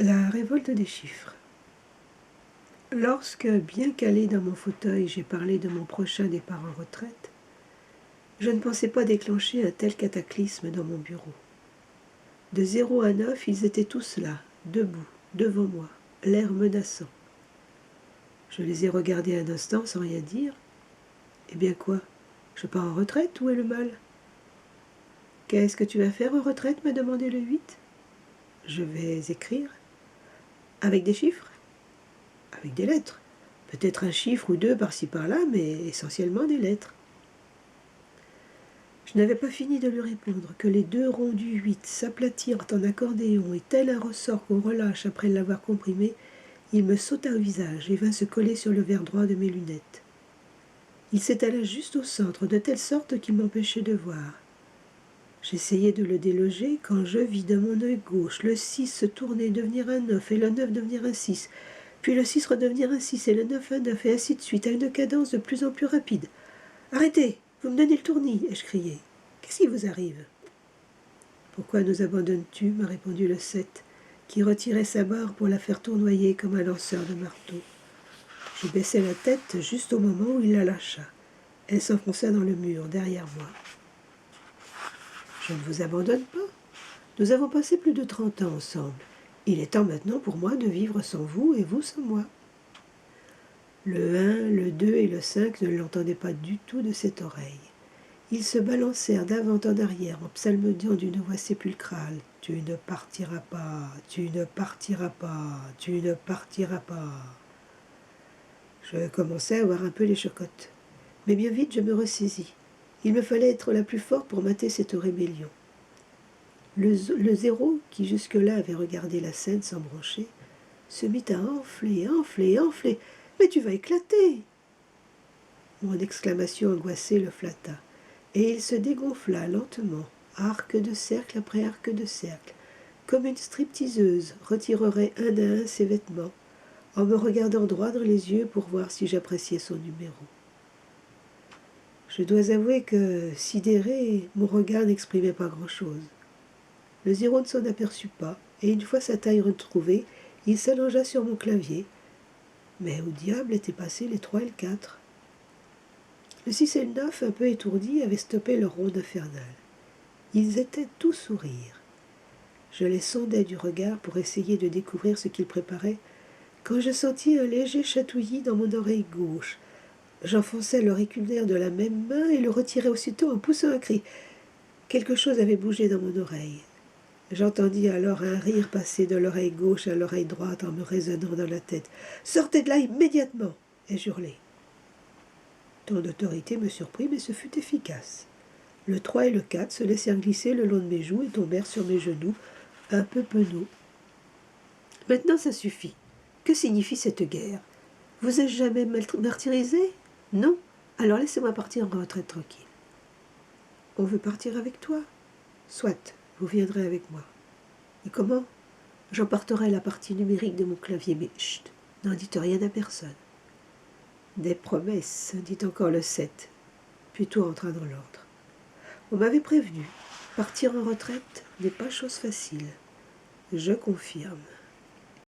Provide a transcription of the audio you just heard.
La révolte des chiffres. Lorsque, bien calé dans mon fauteuil, j'ai parlé de mon prochain départ en retraite, je ne pensais pas déclencher un tel cataclysme dans mon bureau. De 0 à 9, ils étaient tous là, debout, devant moi, l'air menaçant. Je les ai regardés un instant sans rien dire. Eh bien quoi? Je pars en retraite, où est le mal? Qu'est-ce que tu vas faire en retraite, m'a demandé le 8. Je vais écrire. Avec des chiffres? Avec des lettres. Peut-être un chiffre ou deux par-ci par-là, mais essentiellement des lettres. Je n'avais pas fini de lui répondre que les deux ronds du 8 s'aplatirent en accordéon et tel un ressort qu'on relâche après l'avoir comprimé, il me sauta au visage et vint se coller sur le verre droit de mes lunettes. Il s'étala juste au centre, de telle sorte qu'il m'empêchait de voir. J'essayais de le déloger quand je vis de mon œil gauche le 6 se tourner, devenir un 9 et le 9 devenir un 6, puis le 6 redevenir un 6 et le 9 un 9 et ainsi de suite, à une cadence de plus en plus rapide. « Arrêtez, vous me donnez le tournis !» ai-je crié. « Qu'est-ce qui vous arrive ?»« Pourquoi nous abandonnes-tu » m'a répondu le 7, qui retirait sa barre pour la faire tournoyer comme un lanceur de marteau. Je baissai la tête juste au moment où il la lâcha. Elle s'enfonça dans le mur, derrière moi. « Je ne vous abandonne pas. Nous avons passé plus de 30 ans ensemble. Il est temps maintenant pour moi de vivre sans vous et vous sans moi. » Le 1, le 2 et le 5 ne l'entendaient pas du tout de cette oreille. Ils se balancèrent d'avant en arrière en psalmodiant d'une voix sépulcrale. « Tu ne partiras pas, tu ne partiras pas, tu ne partiras pas. » Je commençais à avoir un peu les chocottes. Mais bien vite je me ressaisis. Il me fallait être la plus forte pour mater cette rébellion. Le 0, qui jusque-là avait regardé la scène sans broncher, se mit à enfler, enfler, enfler. « Mais tu vas éclater !» Mon exclamation angoissée le flatta, et il se dégonfla lentement, arc de cercle après arc de cercle, comme une stripteaseuse retirerait un à un ses vêtements, en me regardant droit dans les yeux pour voir si j'appréciais son numéro. Je dois avouer que, sidéré, mon regard n'exprimait pas grand-chose. Le 0 ne s'en aperçut pas, et une fois sa taille retrouvée, il s'allongea sur mon clavier. Mais où diable étaient passés les 3 et le 4? Le 6 et le 9, un peu étourdis, avaient stoppé leur ronde infernale. Ils étaient tout sourire. Je les sondais du regard pour essayer de découvrir ce qu'ils préparaient, quand je sentis un léger chatouillis dans mon oreille gauche. J'enfonçai l'auriculaire de la même main et le retirai aussitôt en poussant un cri. Quelque chose avait bougé dans mon oreille. J'entendis alors un rire passer de l'oreille gauche à l'oreille droite en me résonnant dans la tête. « Sortez de là immédiatement !» ai-je hurlé. Ton d'autorité me surprit, mais ce fut efficace. Le 3 et le 4 se laissèrent glisser le long de mes joues et tombèrent sur mes genoux, un peu penauds. « Maintenant, ça suffit. Que signifie cette guerre? Vous ai-je jamais martyrisé? Non? Alors laissez-moi partir en retraite tranquille. »« On veut partir avec toi? Soit, vous viendrez avec moi. »« Et comment? J'emporterai la partie numérique de mon clavier, mais chut, n'en dites rien à personne. » Des promesses, dit encore le 7, puis tout entra dans l'ordre. On m'avait prévenu, partir en retraite n'est pas chose facile. Je confirme.